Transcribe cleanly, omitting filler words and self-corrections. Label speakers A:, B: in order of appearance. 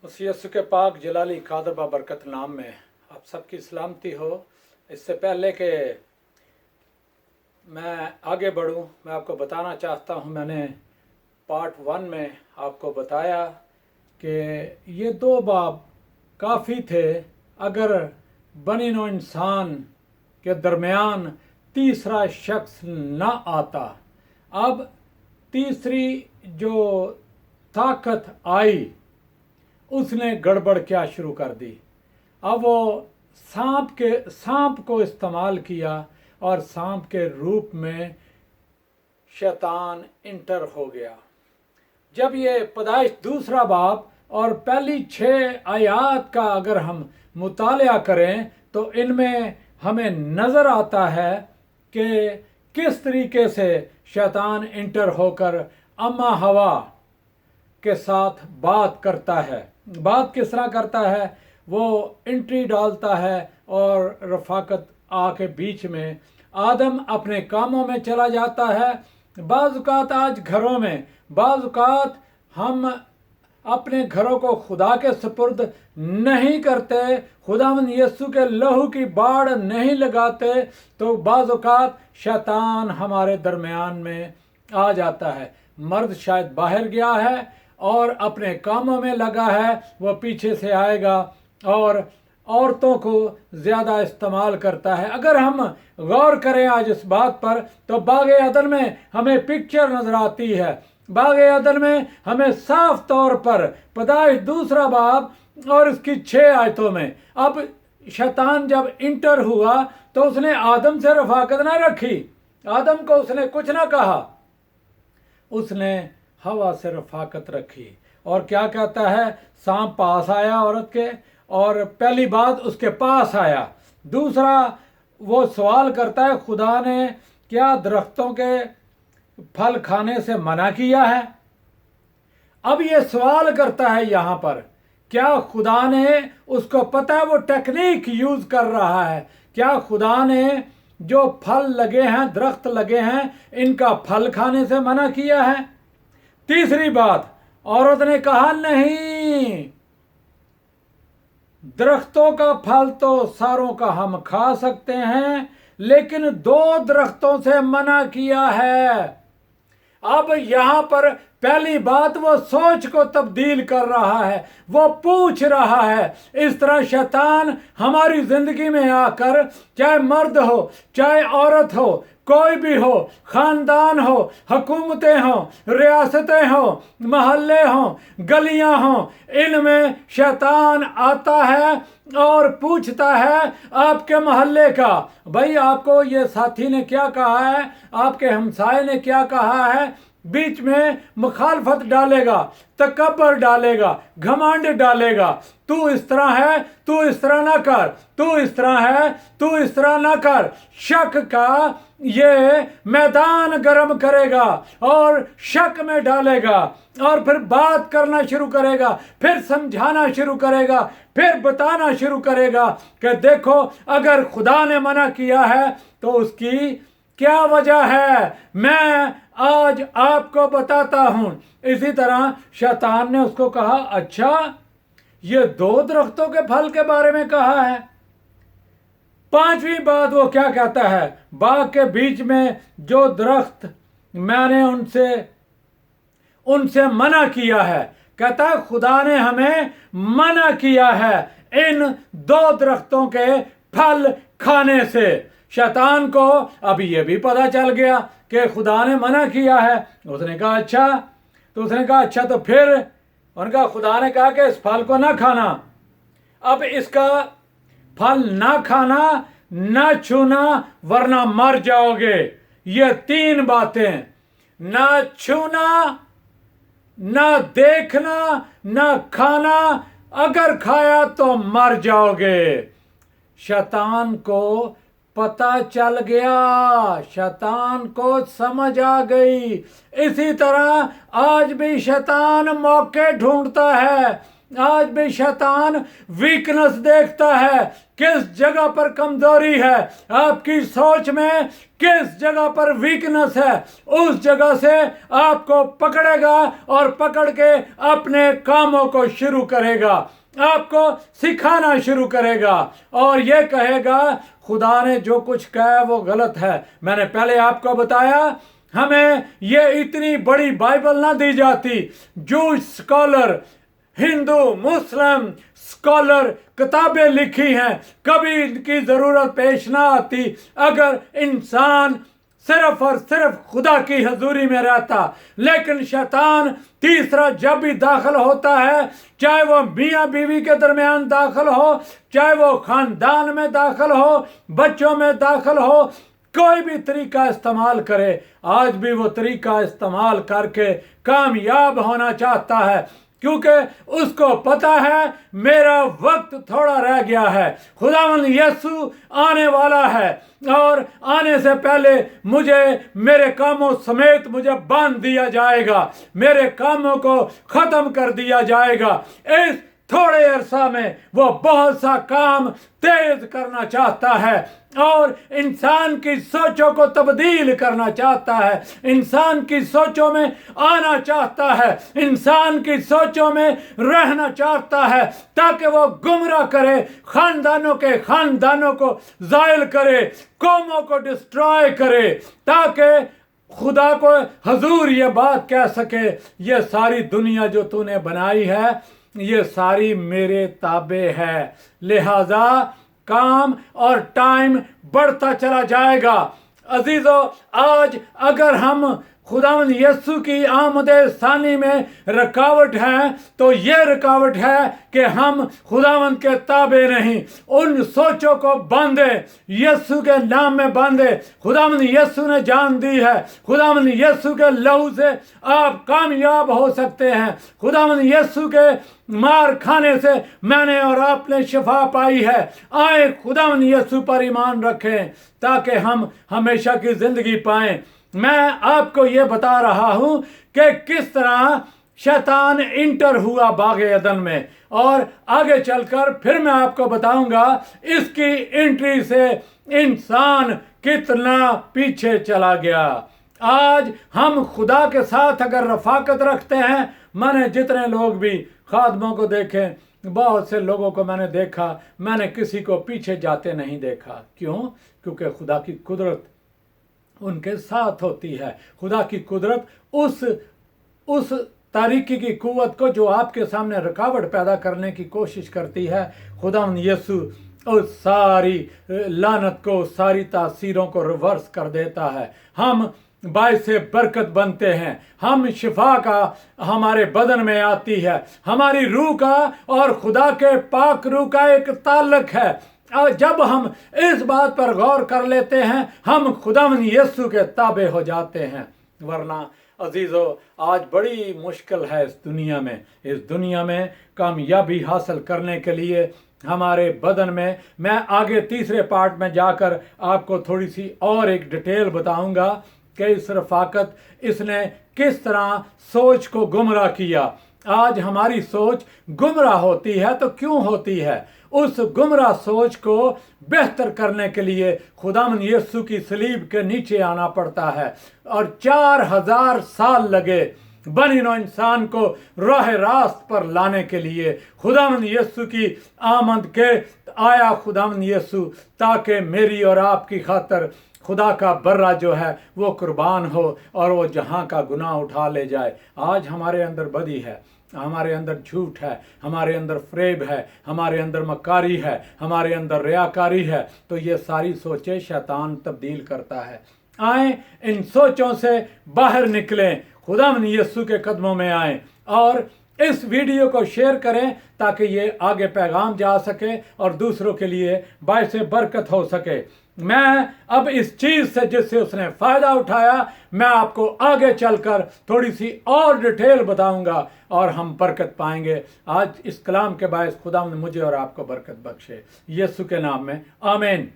A: उस यस्सु के पाक जलाली कादर बाबरकत नाम में आप सबकी सलामती हो। इससे पहले कि मैं आगे बढ़ूं, मैं आपको बताना चाहता हूं, मैंने पार्ट 1 में आपको बताया कि ये 2 बाब काफ़ी थे अगर बनी नौ इंसान के दरमियान तीसरा शख्स ना आता। अब तीसरी जो ताकत आई उसने गड़बड़ क्या शुरू कर दी। अब वो सांप को इस्तेमाल किया और सांप के रूप में शैतान इंटर हो गया। जब ये पैदाइश दूसरा बाब और पहली 6 आयात का अगर हम मुतालिया करें तो इनमें हमें नज़र आता है कि किस तरीके से शैतान इंटर होकर अम्मा हवा के साथ बात करता है। बात किस तरह करता है? वो एंट्री डालता है और रफाकत आके बीच में आदम अपने कामों में चला जाता है। बाज़ औक़ात आज घरों में, बाज़ औक़ात हम अपने घरों को खुदा के सुपुर्द नहीं करते, खुदावंद यीशु के लहू की बाड़ नहीं लगाते, तो बाज़ औक़ात शैतान हमारे दरमियान में आ जाता है। मर्द शायद बाहर गया है और अपने कामों में लगा है, वो पीछे से आएगा और औरतों को ज़्यादा इस्तेमाल करता है। अगर हम गौर करें आज इस बात पर तो बाग़ अदन में हमें पिक्चर नज़र आती है। बाग़ अदन में हमें साफ तौर पर पैदाइश दूसरा बाब और इसकी 6 आयतों में अब शैतान जब इंटर हुआ तो उसने आदम से रफाकत ना रखी, आदम को उसने कुछ ना कहा, उसने हवा से रफाकत रखी। और क्या कहता है? सांप पास आया औरत के और पहली बात उसके पास आया। दूसरा वो सवाल करता है, खुदा ने क्या दरख्तों के फल खाने से मना किया है? अब ये सवाल करता है यहाँ पर, क्या खुदा ने, उसको पता है वो टेक्निक यूज़ कर रहा है, क्या खुदा ने जो फल लगे हैं, दरख्त लगे हैं, इनका फल खाने से मना किया है? तीसरी बात, औरत ने कहा नहीं, दरख्तों का फल तो सारों का हम खा सकते हैं, लेकिन 2 दरख्तों से मना किया है। अब यहाँ पर पहली बात वो सोच को तब्दील कर रहा है, वो पूछ रहा है। इस तरह शैतान हमारी जिंदगी में आकर, चाहे मर्द हो चाहे औरत हो, कोई भी हो, खानदान हो, हुकूमतें हो, रियासतें हो, महल्ले हो, गलियां हो, इनमें शैतान आता है और पूछता है आपके मोहल्ले का, भाई आपको ये साथी ने क्या कहा है, आपके हमसाये ने क्या कहा है। बीच में मुखालफत डालेगा, तकब्बर डालेगा, घमंड डालेगा, तू इस तरह है, तू इस तरह ना कर, तू इस तरह है, तू इस तरह ना कर। शक का ये मैदान गर्म करेगा और शक में डालेगा और फिर बात करना शुरू करेगा, फिर समझाना शुरू करेगा, फिर बताना शुरू करेगा कि देखो अगर खुदा ने मना किया है तो उसकी क्या वजह है, मैं आज आपको बताता हूं। इसी तरह शैतान ने उसको कहा, अच्छा ये 2 दरख्तों के फल के बारे में कहा है। 5वीं बात वो क्या कहता है, बाग के बीच में जो दरख्त मैंने उनसे मना किया है, कहता है खुदा ने हमें मना किया है इन 2 दरख्तों के फल खाने से। शैतान को अब ये भी पता चल गया कि खुदा ने मना किया है। उसने कहा अच्छा, तो उसने कहा अच्छा तो फिर उनका खुदा ने कहा कि इस फल को ना खाना। अब इसका फल ना खाना, ना छूना, वरना मर जाओगे। ये 3 बातें, ना छूना, ना देखना, ना खाना, अगर खाया तो मर जाओगे। शैतान को पता चल गया, शैतान को समझ आ गई। इसी तरह आज भी शैतान मौके ढूंढता है आज भी शैतान वीकनेस देखता है, किस जगह पर कमजोरी है, आपकी सोच में किस जगह पर वीकनेस है, उस जगह से आपको पकड़ेगा और पकड़ के अपने कामों को शुरू करेगा, आपको सिखाना शुरू करेगा और ये कहेगा खुदा ने जो कुछ कहा है वो गलत है। मैंने पहले आपको बताया हमें ये इतनी बड़ी बाइबल ना दी जाती। जूश स्कॉलर, हिंदू मुस्लिम स्कॉलर किताबें लिखी हैं, कभी इनकी जरूरत पेश ना आती अगर इंसान सिर्फ और सिर्फ खुदा की हजूरी में रहता। लेकिन शैतान तीसरा जब भी दाखिल होता है, चाहे वो मियाँ बीवी के दरमियान दाखिल हो, चाहे वो खानदान में दाखिल हो, बच्चों में दाखिल हो, कोई भी तरीका इस्तेमाल करे, आज भी वो तरीका इस्तेमाल करके कामयाब होना चाहता है, क्योंकि उसको पता है मेरा वक्त थोड़ा रह गया है, खुदावंद यीशु आने वाला है और आने से पहले मुझे मेरे कामों समेत मुझे बांध दिया जाएगा, मेरे कामों को खत्म कर दिया जाएगा। इस थोड़े अरसा में वो बहुत सा काम तेज करना चाहता है और इंसान की सोचों को तब्दील करना चाहता है, इंसान की सोचों में आना चाहता है, इंसान की सोचों में रहना चाहता है, ताकि वो गुमराह करे, खानदानों को ज़ाइल करे, कौमों को डिस्ट्रॉय करे, ताकि खुदा को हजूर ये बात कह सके, ये सारी दुनिया जो तूने बनाई है ये सारी मेरे ताबे है, लिहाजा काम और टाइम बढ़ता चला जाएगा। अजीजों, आज अगर हम खुदावंद यीशु की आमदे सानी में रुकावट है तो ये रुकावट है कि हम खुदावंद के ताबे नहीं, उन सोचों को बांधे, यीशु के नाम में बांधे। खुदावंद यीशु ने जान दी है, खुदावंद यीशु के लहू से आप कामयाब हो सकते हैं, खुदावंद यीशु के मार खाने से मैंने और आपने शिफा पाई है। आए खुदावंद यीशु पर ईमान रखें ताकि हम हमेशा की जिंदगी पाएं। मैं आपको ये बता रहा हूं कि किस तरह शैतान इंटर हुआ बाग अदन में, और आगे चलकर फिर मैं आपको बताऊंगा इसकी एंट्री से इंसान कितना पीछे चला गया। आज हम खुदा के साथ अगर रफाकत रखते हैं, मैंने जितने लोग भी खादमों को देखे, बहुत से लोगों को मैंने देखा, मैंने किसी को पीछे जाते नहीं देखा। क्यों? क्योंकि खुदा की कुदरत उनके साथ होती है। खुदा की कुदरत उस तारीकी की कुव्वत को जो आपके सामने रुकावट पैदा करने की कोशिश करती है, खुदावंद यीशु उस सारी लानत को, सारी तासीरों को रिवर्स कर देता है। हम बाइसे बरकत बनते हैं, हम शिफा का हमारे बदन में आती है, हमारी रूह का और खुदा के पाक रूह का एक ताल्लुक है। और जब हम इस बात पर गौर कर लेते हैं, हम खुदावंद यीशु के ताबे हो जाते हैं। वरना अजीजों, आज बड़ी मुश्किल है इस दुनिया में कामयाबी हासिल करने के लिए हमारे बदन में। मैं आगे तीसरे पार्ट में जाकर आपको थोड़ी सी और एक डिटेल बताऊंगा कि इस रफाकत इसने किस तरह सोच को गुमराह किया। आज हमारी सोच गुमराह होती है तो क्यों होती है? उस गुमराह सोच को बेहतर करने के लिए खुदावंद यीशु की सलीब के नीचे आना पड़ता है, और 4000 साल लगे बनी नौ इंसान को राह रास्त पर लाने के लिए। खुदावंद यीशु की आमद के आया खुदावंद यीशु ताकि मेरी और आपकी खातर खुदा का बर्रा जो है वो कुर्बान हो और वो जहां का गुनाह उठा ले जाए। आज हमारे अंदर बदी है, हमारे अंदर झूठ है, हमारे अंदर फ्रेब है, हमारे अंदर मक्कारी है, हमारे अंदर रियाकारी है, तो ये सारी सोचें शैतान तब्दील करता है। आए इन सोचों से बाहर निकलें, खुदावंद यीशु के कदमों में आएं और इस वीडियो को शेयर करें ताकि ये आगे पैगाम जा सके और दूसरों के लिए बायसे बरकत हो सके। मैं अब इस चीज़ से जिससे उसने फ़ायदा उठाया, मैं आपको आगे चलकर थोड़ी सी और डिटेल बताऊंगा और हम बरकत पाएंगे। आज इस कलाम के बायस खुदा मुझे और आपको बरकत बख्शे, यीशु के नाम में, आमीन।